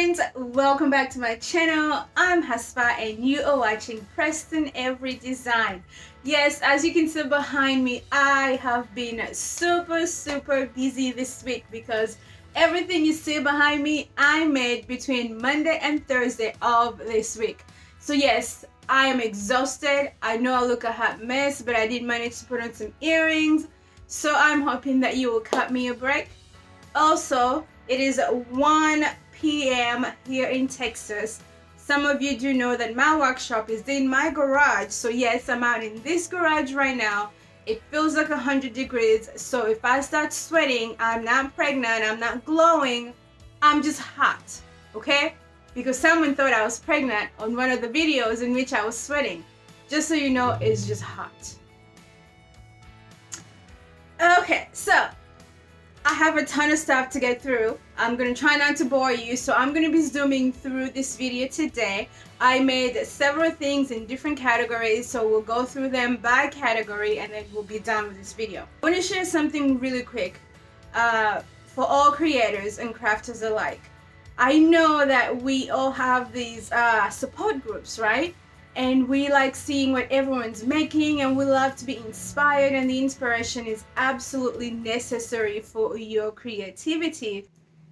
friends, welcome back to my channel. I'm Haspa and you are watching Preston Every Design. Yes, as you can see behind me, I have been super busy this week because everything you see behind me I made between Monday and Thursday of this week. So yes, I am exhausted. I know I look a hot mess, but I did manage to put on some earrings. So I'm hoping that you will cut me a break. Also, it is 1 p.m. here in Texas. Some of you do know that my workshop is in my garage. So yes, I'm out in this garage right now. It feels like 100 degrees. So if I start sweating, I'm not pregnant, I'm not glowing, I'm just hot, okay? Because someone thought I was pregnant on one of the videos in which I was sweating. Just so you know, it's just hot. Okay, so I have a ton of stuff to get through. I'm going to try not to bore you, so I'm going to be zooming through this video today. I made several things in different categories, so we'll go through them by category and then we'll be done with this video. I want to share something really quick for all creators and crafters alike. I know that we all have these support groups, right? And we like seeing what everyone's making and we love to be inspired, and the inspiration is absolutely necessary for your creativity.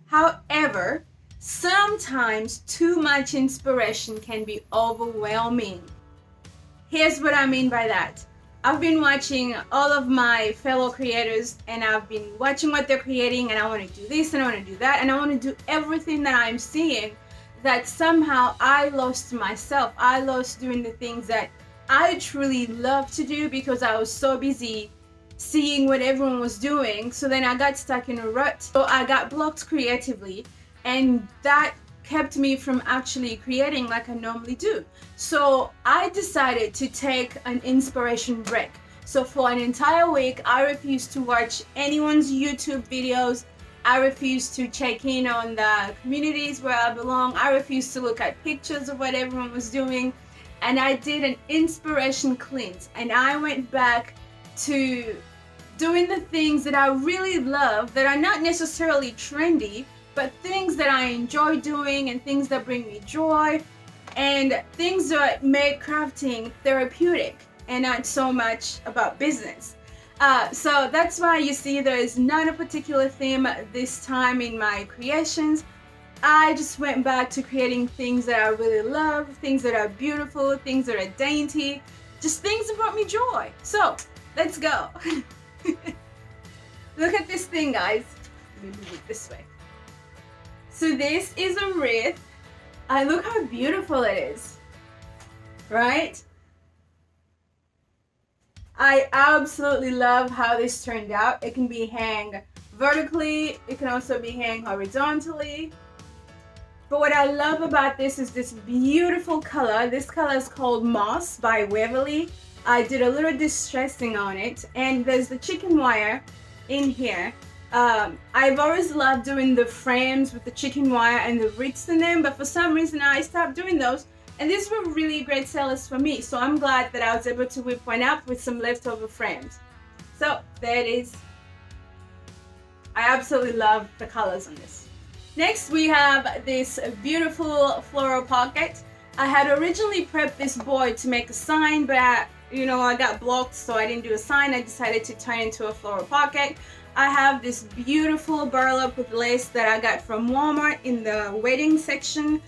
However, sometimes too much inspiration can be overwhelming. Here's what I mean by that. I've been watching all of my fellow creators and I've been watching what they're creating, and I want to do this and I want to do that and I want to do everything that I'm seeing, that somehow I lost myself. I lost doing the things that I truly love to do because I was so busy seeing what everyone was doing. So then I got stuck in a rut. So I got blocked creatively, and that kept me from actually creating like I normally do. So I decided to take an inspiration break. So for an entire week, I refused to watch anyone's YouTube videos. I refused to check in on the communities where I belong. I refused to look at pictures of what everyone was doing. And I did an inspiration cleanse. And I went back to doing the things that I really love, that are not necessarily trendy, but things that I enjoy doing and things that bring me joy and things that make crafting therapeutic and not so much about business. So that's why you see there is not a particular theme this time in my creations. I just went back to creating things that I really love, things that are beautiful, things that are dainty, just things that brought me joy. So let's go. Look at this thing, guys. Let me move it this way. So this is a wreath. Look how beautiful it is, right? I absolutely love how this turned out. It can be hung vertically, it can also be hung horizontally. But what I love about this is this beautiful color. This color is called Moss by Waverly. I did a little distressing on it, and there's the chicken wire in here. I've always loved doing the frames with the chicken wire and the roots in them, but for some reason I stopped doing those. And these were really great sellers for me, so I'm glad that I was able to whip one up with some leftover frames. So there it is. I absolutely love the colors on this. Next we have this beautiful floral pocket. I had originally prepped this board to make a sign, but I got blocked, so I didn't do a sign. I decided to turn it into a floral pocket. I have this beautiful burlap with lace that I got from Walmart in the wedding section.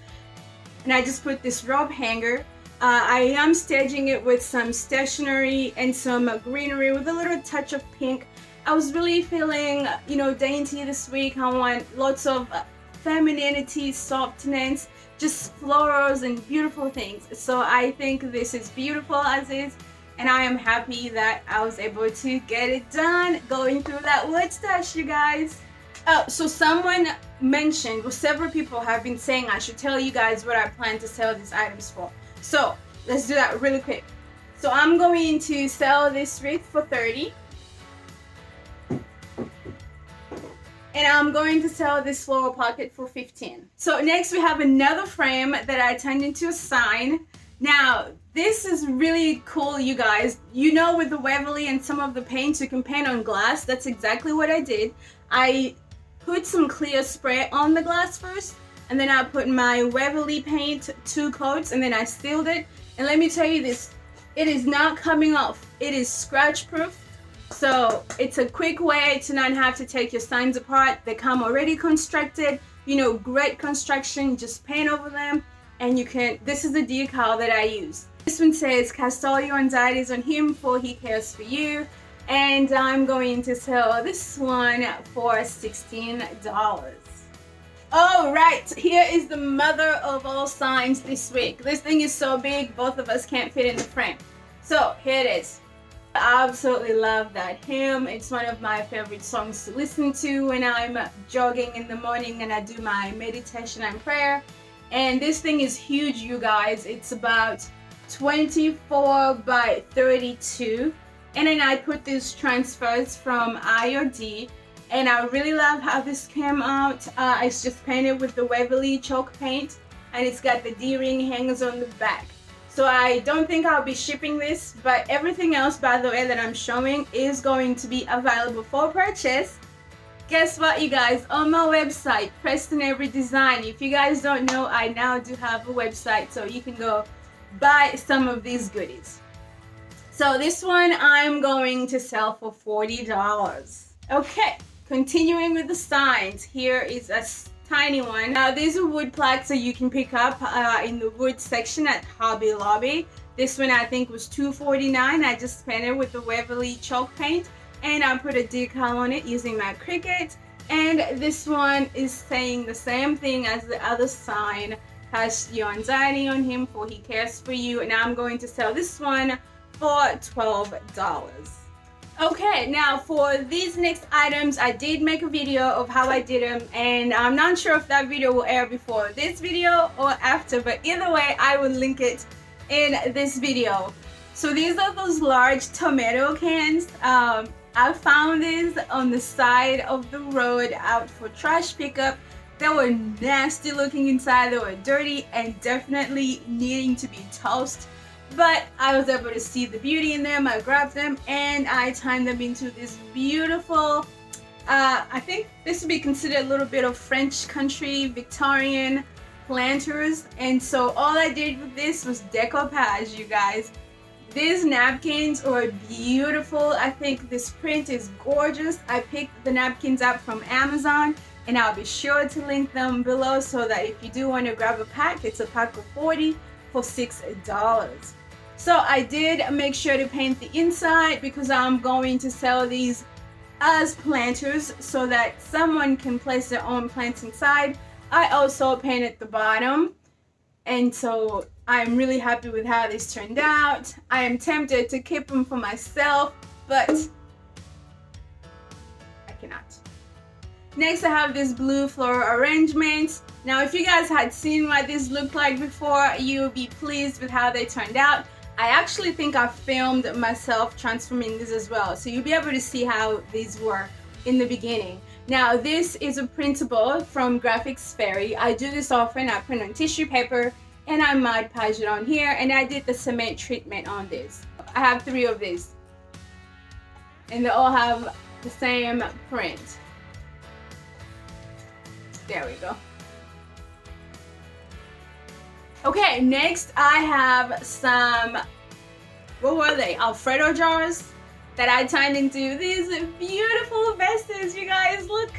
And I just put this rope hanger. I am staging it with some stationery and some greenery with a little touch of pink. I was really feeling, dainty this week. I want lots of femininity, softness, just florals and beautiful things. So I think this is beautiful as is, and I am happy that I was able to get it done going through that wood stash, you guys. Oh, so someone mentioned, well, several people have been saying I should tell you guys what I plan to sell these items for. So let's do that really quick. So I'm going to sell this wreath for $30. And I'm going to sell this floral pocket for $15. So next we have another frame that I turned into a sign. Now, this is really cool, you guys. With the Waverly and some of the paints, you can paint on glass. That's exactly what I did. I put some clear spray on the glass first, and then I put my Waverly paint 2 coats, and then I sealed it. And let me tell you this, it is not coming off. It is scratch proof. So it's a quick way to not have to take your signs apart. They come already constructed, you know, great construction. Just paint over them and you can, this is the decal that I use. This one says, cast all your anxieties on him for he cares for you. And I'm going to sell this one for $16. All right, here is the mother of all signs this week. This thing is so big, both of us can't fit in the frame. So here it is. I absolutely love that hymn. It's one of my favorite songs to listen to when I'm jogging in the morning and I do my meditation and prayer. And this thing is huge, you guys. It's about 24 by 32. And then I put these transfers from I or D. And I really love how this came out. It's just painted with the Waverly chalk paint. And it's got the D-ring hangers on the back. So I don't think I'll be shipping this, but everything else, by the way, that I'm showing is going to be available for purchase. Guess what, you guys? On my website, Preston Every Design. If you guys don't know, I now do have a website, so you can go buy some of these goodies. So this one I'm going to sell for $40. Okay, continuing with the signs. Here is a tiny one. Now these are wood plaques that you can pick up in the wood section at Hobby Lobby. This one I think was $2.49. I just painted with the Waverly chalk paint and I put a decal on it using my Cricut. And this one is saying the same thing as the other sign. Cast your anxiety on him for he cares for you. And I'm going to sell this one for $12. Okay, now for these next items, I did make a video of how I did them, and I'm not sure if that video will air before this video or after, but either way, I will link it in this video. So these are those large tomato cans. I found these on the side of the road out for trash pickup. They were nasty looking inside, they were dirty and definitely needing to be tossed. But I was able to see the beauty in them. I grabbed them and I turned them into this beautiful, I think this would be considered a little bit of French country Victorian planters. And so all I did with this was decoupage, you guys. These napkins are beautiful. I think this print is gorgeous. I picked the napkins up from Amazon and I'll be sure to link them below so that if you do want to grab a pack, it's a pack of 40 for $6. So I did make sure to paint the inside because I'm going to sell these as planters so that someone can place their own plants inside. I also painted the bottom, and so I'm really happy with how this turned out. I am tempted to keep them for myself, but I cannot. Next I have this blue floral arrangement. Now if you guys had seen what this looked like before, you'll be pleased with how they turned out. I actually think I filmed myself transforming this as well, so you'll be able to see how these were in the beginning. Now this is a printable from Graphics Fairy. I do this often. I print on tissue paper and I Mod Podge it on here, and I did the cement treatment on this. I have 3 of these and they all have the same print. There we go. Okay, next I have some, what were they? Alfredo jars that I turned into these beautiful vests, you guys, look.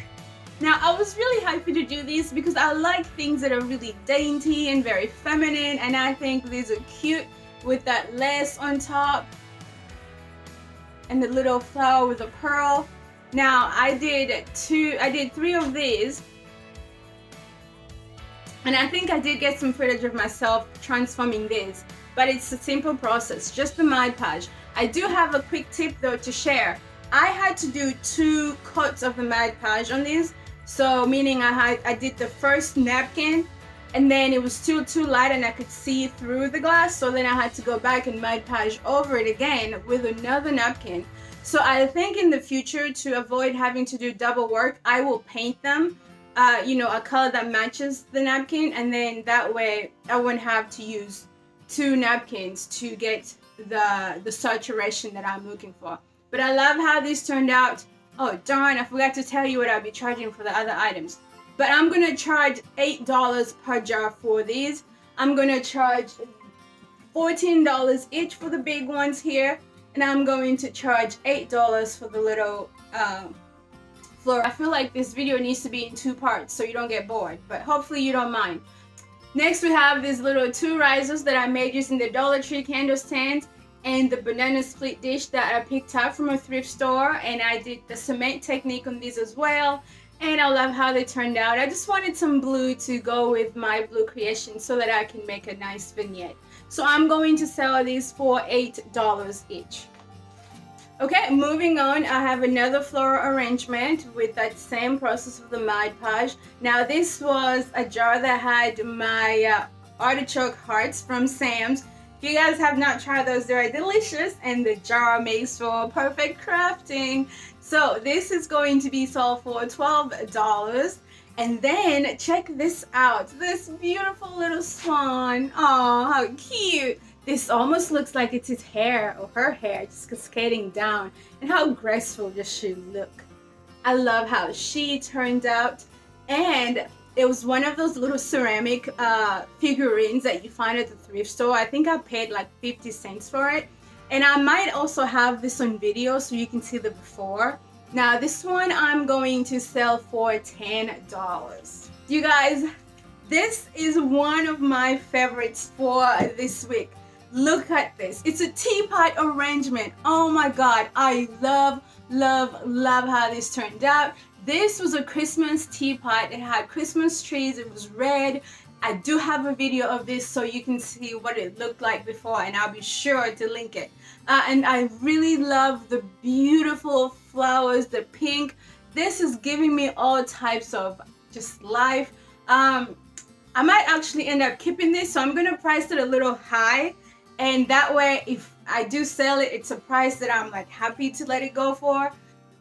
Now I was really happy to do these because I like things that are really dainty and very feminine, and I think these are cute with that lace on top and the little flower with a pearl. Now I did 3 of these. And I think I did get some footage of myself transforming this, but it's a simple process, just the Mod Podge. I do have a quick tip though to share. I had to do 2 coats of the Mod Podge on these, so meaning I did the first napkin and then it was still too light and I could see through the glass, so then I had to go back and Mod Podge over it again with another napkin. So I think in the future, to avoid having to do double work, I will paint them you know, a color that matches the napkin, and then that way I won't have to use 2 napkins to get the saturation that I'm looking for. But I love how this turned out. Oh darn, I forgot to tell you what I'll be charging for the other items. but I'm gonna charge $8 per jar for these. I'm gonna charge $14 each for the big ones here, and I'm going to charge $8 for the little floral. I feel like this video needs to be in 2 parts so you don't get bored, but hopefully you don't mind. Next we have these little 2 risers that I made using the Dollar Tree candle stand and the banana split dish that I picked up from a thrift store, and I did the cement technique on these as well, and I love how they turned out. I just wanted some blue to go with my blue creation so that I can make a nice vignette. So I'm going to sell these for $8 each. Okay, moving on, I have another floral arrangement with that same process of the Mod Podge. Now this was a jar that had my artichoke hearts from Sam's. If you guys have not tried those, they're delicious, and the jar makes for perfect crafting. So this is going to be sold for $12. And then check this out, this beautiful little swan. Oh, how cute. This almost looks like it's his hair or her hair just cascading down, and how graceful does she look. I love how she turned out, and it was one of those little ceramic figurines that you find at the thrift store. I think I paid like 50 cents for it, and I might also have this on video so you can see the before. Now this one I'm going to sell for $10. You guys, this is one of my favorites for this week. Look at this. It's a teapot arrangement. Oh my god, I love how this turned out. This was a Christmas teapot. It had Christmas trees. It was red. I do have a video of this so you can see what it looked like before, and I'll be sure to link it. And I really love the beautiful flowers, the pink. This is giving me all types of just life. I might actually end up keeping this, so I'm gonna price it a little high, and that way if I do sell it, it's a price that I'm like happy to let it go for.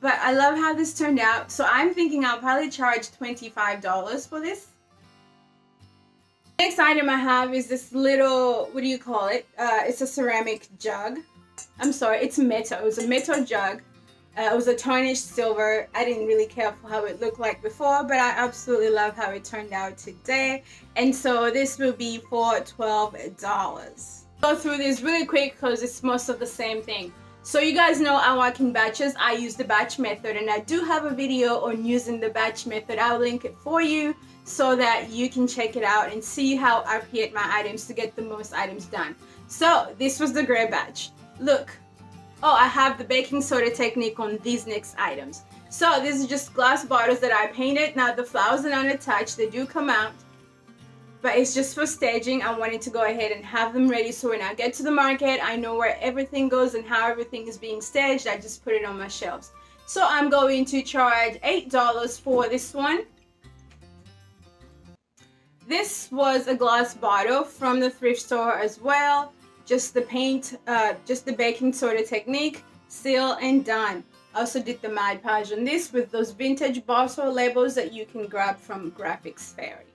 But I love how this turned out, so I'm thinking I'll probably charge $25 for this. Next item I have is this little, what do you call it? It's a ceramic jug. I'm sorry, it's metal. It was a metal jug. It was a tarnished silver. I didn't really care for how it looked like before, but I absolutely love how it turned out today. And so this will be for $12. Go through this really quick because it's most of the same thing. So you guys know I work in batches. I use the batch method, and I do have a video on using the batch method. I'll link it for you so that you can check it out and see how I create my items to get the most items done. So this was the gray batch. Look. Oh, I have the baking soda technique on these next items. So these are just glass bottles that I painted. Now the flowers are unattached. They do come out, but it's just for staging. I wanted to go ahead and have them ready so when I get to the market, I know where everything goes and how everything is being staged. I just put it on my shelves. So I'm going to charge $8 for this one. This was a glass bottle from the thrift store as well. Just the paint, just the baking soda technique, seal and done. I also did the Mod Podge on this with those vintage bottle labels that you can grab from Graphics Fairy.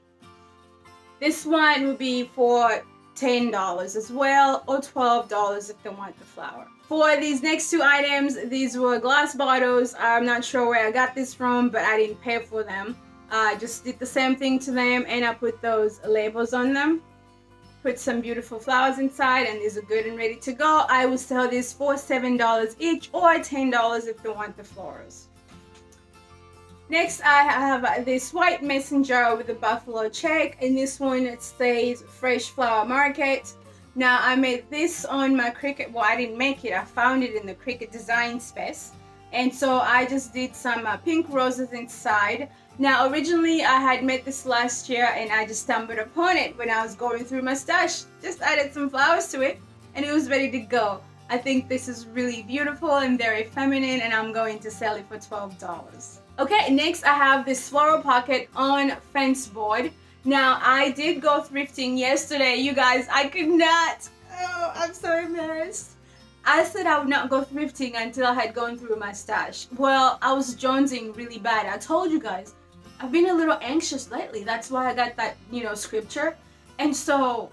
This one will be for $10 as well, or $12 if they want the flower. For these next 2 items, these were glass bottles. I'm not sure where I got this from, but I didn't pay for them. I just did the same thing to them, and I put those labels on them. Put some beautiful flowers inside, and these are good and ready to go. I will sell this for $7 each, or $10 if they want the florals. Next, I have this white mason jar with a buffalo check, and this one it says Fresh Flower Market. Now I made this on my Cricut. Well, I didn't make it. I found it in the Cricut design space, and so I just did some pink roses inside. Now originally I had made this last year, and I just stumbled upon it when I was going through my stash. Just added some flowers to it, and it was ready to go. I think this is really beautiful and very feminine, and I'm going to sell it for $12. Okay, next I have this floral pocket on fence board. Now I did go thrifting yesterday, you guys. I could not. Oh, I'm so embarrassed. I said I would not go thrifting until I had gone through my stash. Well, I was jonesing really bad. I told you guys, I've been a little anxious lately. That's why I got that, scripture. And so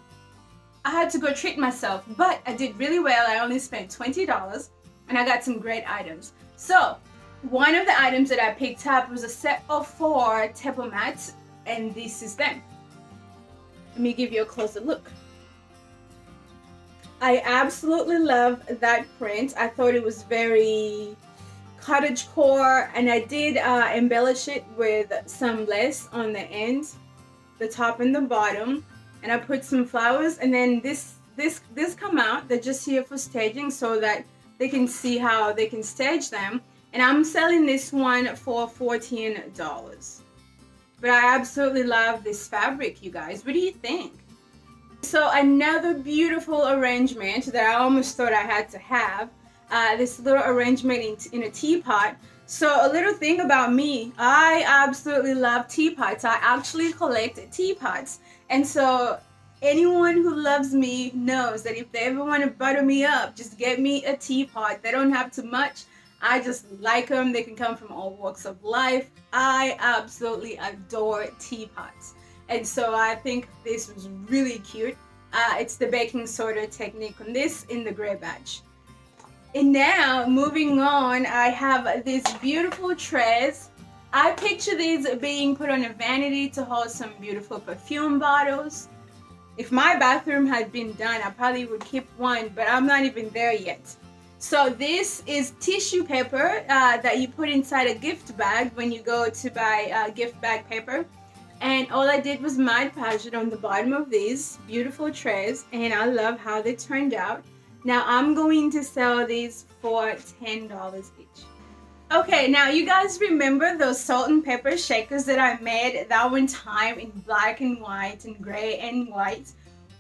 I had to go treat myself. But I did really well. I only spent $20, and I got some great items. So One of the items that I picked up was a set of 4 table mats, and this is them. Let me give you a closer look. I absolutely love that print. I thought it was very cottagecore, and I did embellish it with some lace on the end, the top and the bottom, and I put some flowers. And then this come out. They're just here for staging so that they can see how they can stage them. And I'm selling this one for $14. But I absolutely love this fabric, you guys. What do you think? So another beautiful arrangement that I almost thought I had to have, this little arrangement in a teapot. So a little thing about me, I absolutely love teapots. I actually collect teapots. And so anyone who loves me knows that if they ever want to butter me up, just get me a teapot. They don't have too much. I just like them. They can come from all walks of life. I absolutely adore teapots. And so I think this was really cute. It's the baking soda technique on this in the gray badge. And now moving on, I have these beautiful trays. I picture these being put on a vanity to hold some beautiful perfume bottles. If my bathroom had been done, I probably would keep one, but I'm not even there yet. So this is tissue paper that you put inside a gift bag when you go to buy gift bag paper. And all I did was Mod Podge it on the bottom of these beautiful trays, and I love how they turned out. Now I'm going to sell these for $10 each. Okay, now you guys remember those salt and pepper shakers that I made that one time in black and white and gray and white?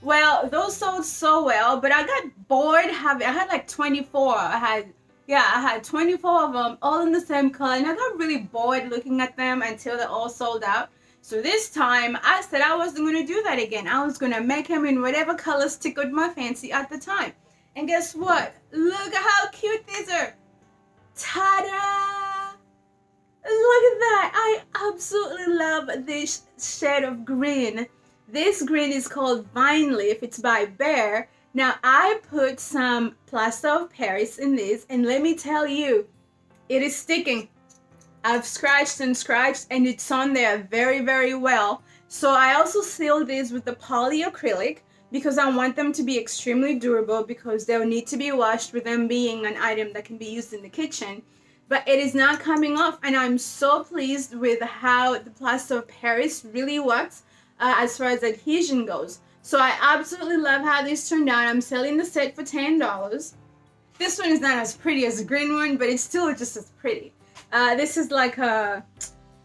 Well, those sold so well, but I got bored having, I had like 24. I had 24 of them all in the same color, and I got really bored looking at them until they all sold out. So this time I said I wasn't going to do that again. I was going to make them in whatever colors tickled my fancy at the time. And guess what? Look at how cute these are. Ta-da! Look at that. I absolutely love this shade of green. This green is called Vine Leaf. It's by Bear. Now I put some plaster of Paris in this, and let me tell you, it is sticking. I've scratched and scratched, and it's on there very, very well. So I also sealed these with the polyacrylic because I want them to be extremely durable, because they'll need to be washed with them being an item that can be used in the kitchen. But it is not coming off, and I'm so pleased with how the plaster of Paris really works as far as adhesion goes. So I absolutely love how this turned out. I'm selling the set for $10. This one is not as pretty as the green one, but it's still just as pretty. This is like a,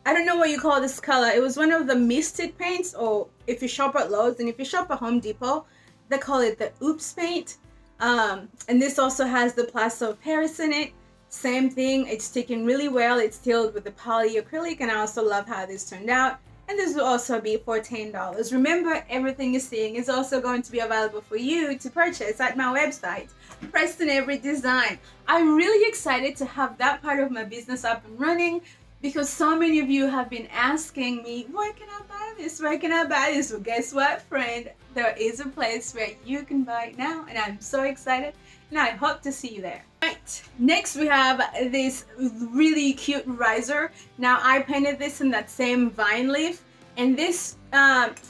I don't know what you call this color. It was one of the misted paints, or if you shop at Lowe's, and if you shop at Home Depot, they call it the Oops paint. And this also has the plaster of Paris in it. Same thing, it's sticking really well. It's sealed with the polyacrylic, and I also love how this turned out. And this will also be for $10. Remember, everything you're seeing is also going to be available for you to purchase at my website, Preston Every Design. I'm really excited to have that part of my business up and running, because so many of you have been asking me, where can I buy this? Where can I buy this? Well, guess what, friend? There is a place where you can buy it now, and I'm so excited, and I hope to see you there. Right, next we have this really cute riser. Now I painted this in that same vine leaf, and this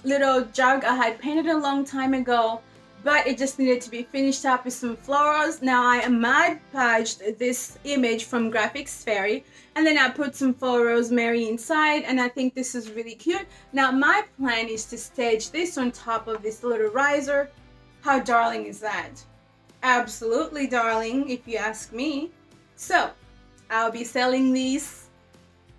little jug I had painted a long time ago, but it just needed to be finished up with some florals. Now I Mod Podged this image from Graphics Fairy, and then I put some faux rosemary inside, and I think this is really cute. Now my plan is to stage this on top of this little riser. How darling is that? Absolutely darling, if you ask me. So I'll be selling these.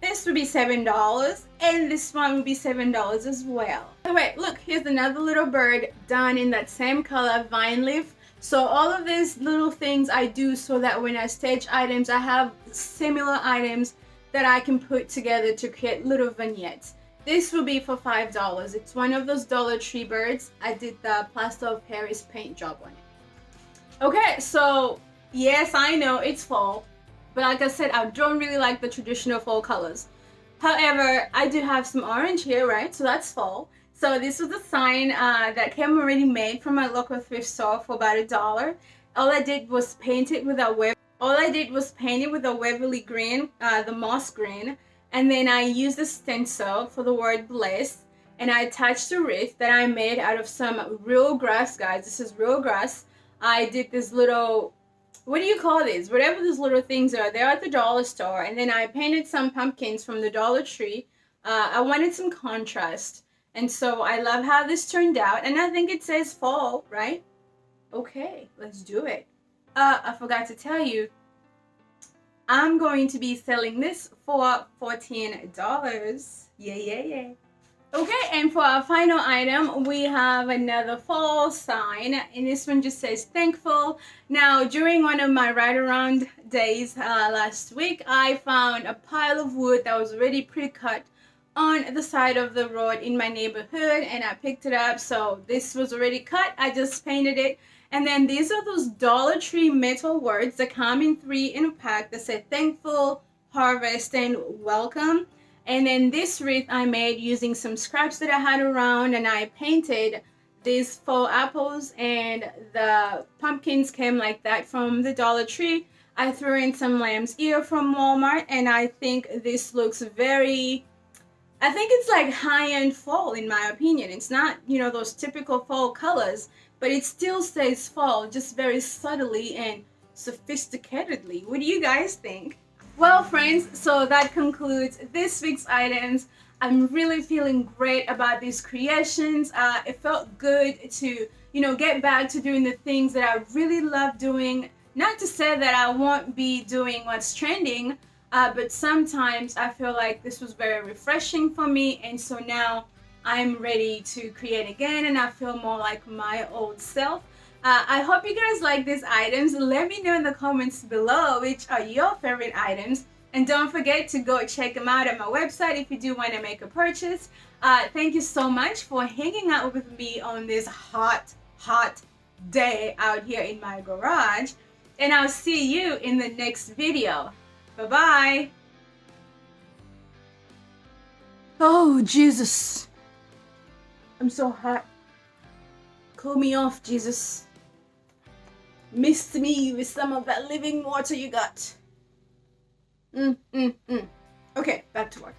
This would be $7, and this one would be $7 as well. Oh wait, look, here's another little bird done in that same color, vine leaf. So all of these little things I do so that when I stage items, I have similar items that I can put together to create little vignettes. This will be for $5. It's one of those Dollar Tree birds. I did the plaster of Paris paint job on it. Okay, so yes, I know it's fall, but like I said, I don't really like the traditional fall colors. However, I do have some orange here, right? So that's fall. So this was a sign that came already made from my local thrift store for about $1. All I did was paint it with a web. all I did was paint it with a Waverly green, the moss green, and then I used a stencil for the word bliss, and I attached a wreath that I made out of some real grass, guys. This is real grass. I did this little, what do you call these? Whatever these little things are, they're at the dollar store. And then I painted some pumpkins from the Dollar Tree. I wanted some contrast. And so I love how this turned out. And I think it says fall, right? Okay, let's do it. I forgot to tell you, I'm going to be selling this for $14. Yeah. Okay, and for our final item, we have another fall sign, and this one just says thankful. Now, during one of my ride around days last week, I found a pile of wood that was already pre-cut on the side of the road in my neighborhood, and I picked it up. So this was already cut. I just painted it. And then these are those Dollar Tree metal words that come in 3 in a pack that say thankful, harvest, and welcome. And then this wreath I made using some scraps that I had around, and I painted these faux apples, and the pumpkins came like that from the Dollar Tree. I threw in some lamb's ear from Walmart, and I think this looks very, I think it's like high-end fall in my opinion. It's not, you know, those typical fall colors, but it still says fall, just very subtly and sophisticatedly. What do you guys think? Well, friends, so that concludes this week's items. I'm really feeling great about these creations. It felt good to, you know, get back to doing the things that I really love doing. Not to say that I won't be doing what's trending, but sometimes I feel like this was very refreshing for me, and so now I'm ready to create again, and I feel more like my old self. I hope you guys like these items. Let me know in the comments below which are your favorite items. And don't forget to go check them out at my website if you do want to make a purchase. Thank you so much for hanging out with me on this hot day out here in my garage. And I'll see you in the next video. Bye-bye. Oh, Jesus. I'm so hot. Cool me off, Jesus. Mist me with some of that living water you got. Okay, back to work.